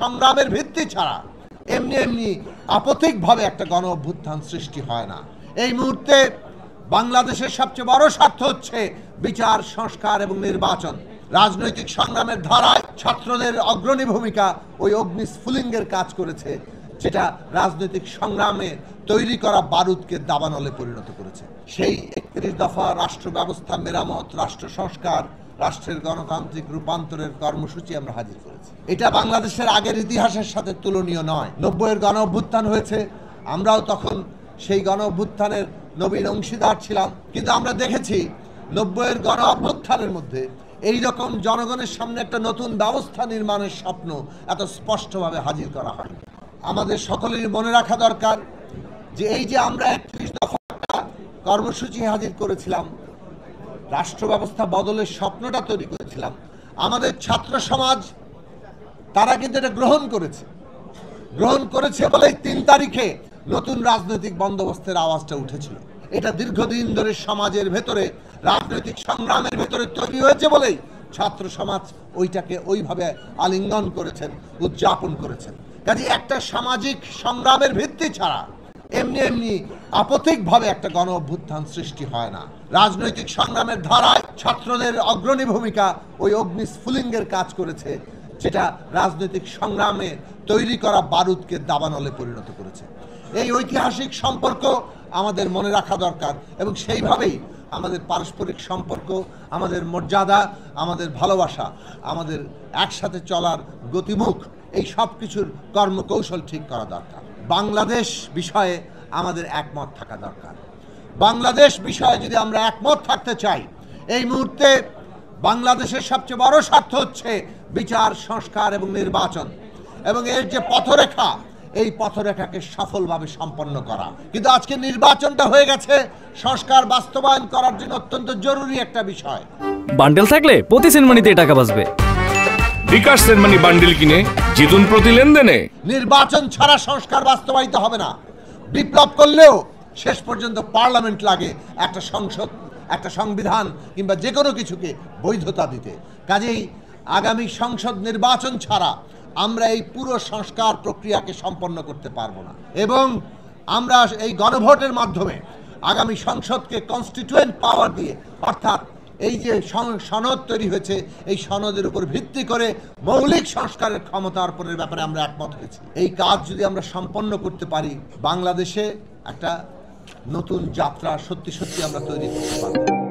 সংগ্রামের ভিত্তি ছাড়া এমনি এমনি আপতিকভাবে একটা গণ অভ্যুত্থান সৃষ্টি হয় না। এই মুহূর্তে বাংলাদেশের সবচেয়ে বড় স্বার্থ হচ্ছে বিচার, সংস্কার এবং নির্বাচন। রাজনৈতিক সংগ্রামের ধারায় ছাত্রদের অগ্রণী ভূমিকা ওই অগ্নিস্ফুলিঙ্গের কাজ করেছে, যেটা রাজনৈতিক সংগ্রামে তৈরি করা বারুদকে দাবানলে পরিণত করেছে। সেই 31 দফা রাষ্ট্র ব্যবস্থা মেরামত, রাষ্ট্র সংস্কার, রাষ্ট্রের গণতান্ত্রিক রূপান্তরের কর্মসূচি আমরা হাজির করেছি। এটা বাংলাদেশের আগের ইতিহাসের সাথে তুলনীয় নয়। 90-এর গণ অভ্যুত্থান হয়েছে, আমরাও তখন সেই গণ অভ্যুত্থানের নবীন অংশীদার ছিলাম, কিন্তু আমরা দেখেছি 90-এর গণ অভ্যুত্থানের মধ্যে এই রকম জনগণের সামনে একটা নতুন ব্যবস্থা নির্মাণের স্বপ্ন এত স্পষ্টভাবে হাজির করা হয়। আমাদের সকলেরই মনে রাখা দরকার যে এই যে আমরা 31 দফা কর্মসূচি হাজির করেছিলাম, রাষ্ট্র ব্যবস্থা বদলের স্বপ্নটা তৈরি করেছিলাম, আমাদের ছাত্র সমাজ তারা কিন্তু এটা গ্রহণ করেছে বলেই 3 তারিখে নতুন রাজনৈতিক বন্দোবস্তের আওয়াজটা উঠেছিল। এটা দীর্ঘদিন ধরে সমাজের ভেতরে, রাজনৈতিক সংগ্রামের ভেতরে তৈরি হয়েছে বলেই ছাত্র সমাজ ওইটাকে ওইভাবে আলিঙ্গন করেছেন, উদযাপন করেছেন। কাজে একটা সামাজিক সংগ্রামের ভিত্তি ছাড়া এমনি এমনি আপতিকভাবে একটা গণ অভ্যুত্থান সৃষ্টি হয় না। রাজনৈতিক সংগ্রামের ধারায় ছাত্রদের অগ্রণী ভূমিকা ওই অগ্নিস্ফুলিঙ্গের কাজ করেছে, যেটা রাজনৈতিক সংগ্রামে তৈরি করা বারুদকে দাবানলে পরিণত করেছে। এই ঐতিহাসিক সম্পর্ক আমাদের মনে রাখা দরকার এবং সেইভাবেই আমাদের পারস্পরিক সম্পর্ক, আমাদের মর্যাদা, আমাদের ভালোবাসা, আমাদের একসাথে চলার গতিমুখ, এই সব কিছুর কর্মকৌশল ঠিক করা দরকার। বাংলাদেশ বিষয়ে আমাদের একমত থাকা দরকার। বাংলাদেশ বিষয়ে যদি আমরা একমত থাকতে চাই, এই মুহূর্তে বাংলাদেশের সবচেয়ে বড় স্বার্থ হচ্ছে বিচার, সংস্কার এবং নির্বাচন, এবং এর যে পথরেখা, এই পথরেখাকে সফলভাবে সম্পন্ন করা। কিন্তু আজকে নির্বাচনটা হয়ে গেছে সংস্কার বাস্তবায়ন করার জন্য অত্যন্ত জরুরি একটা বিষয়। বান্ডেল থাকলে প্রতি সেনমানিতে টাকা বাঁচবে। বিকাশ সেনমানি বান্ডেল কিনে জিতুন প্রতি লেনদেনে। নির্বাচন ছাড়া সংস্কার বাস্তবায়িত হবে না। বিপ্লব করলেও শেষ পর্যন্ত পার্লামেন্ট লাগে, একটা সংসদ, একটা সংবিধান কিংবা যে কোনো কিছুকে বৈধতা দিতে। কাজেই আগামী সংসদ নির্বাচন ছাড়া আমরা এই পুরো সংস্কার প্রক্রিয়াকে সম্পন্ন করতে পারবো না, এবং আমরা এই গণভোটের মাধ্যমে আগামী সংসদকে কনস্টিটিউয়েন্ট পাওয়ার দিয়ে, অর্থাৎ এই যে সনদ তৈরি হয়েছে, এই সনদের উপর ভিত্তি করে মৌলিক সংস্কারের ক্ষমতা অর্পণের ব্যাপারে আমরা একমত হয়েছি। এই কাজ যদি আমরা সম্পন্ন করতে পারি, বাংলাদেশে একটা নতুন যাত্রা সত্যি সত্যি আমরা তৈরি করতে পারব।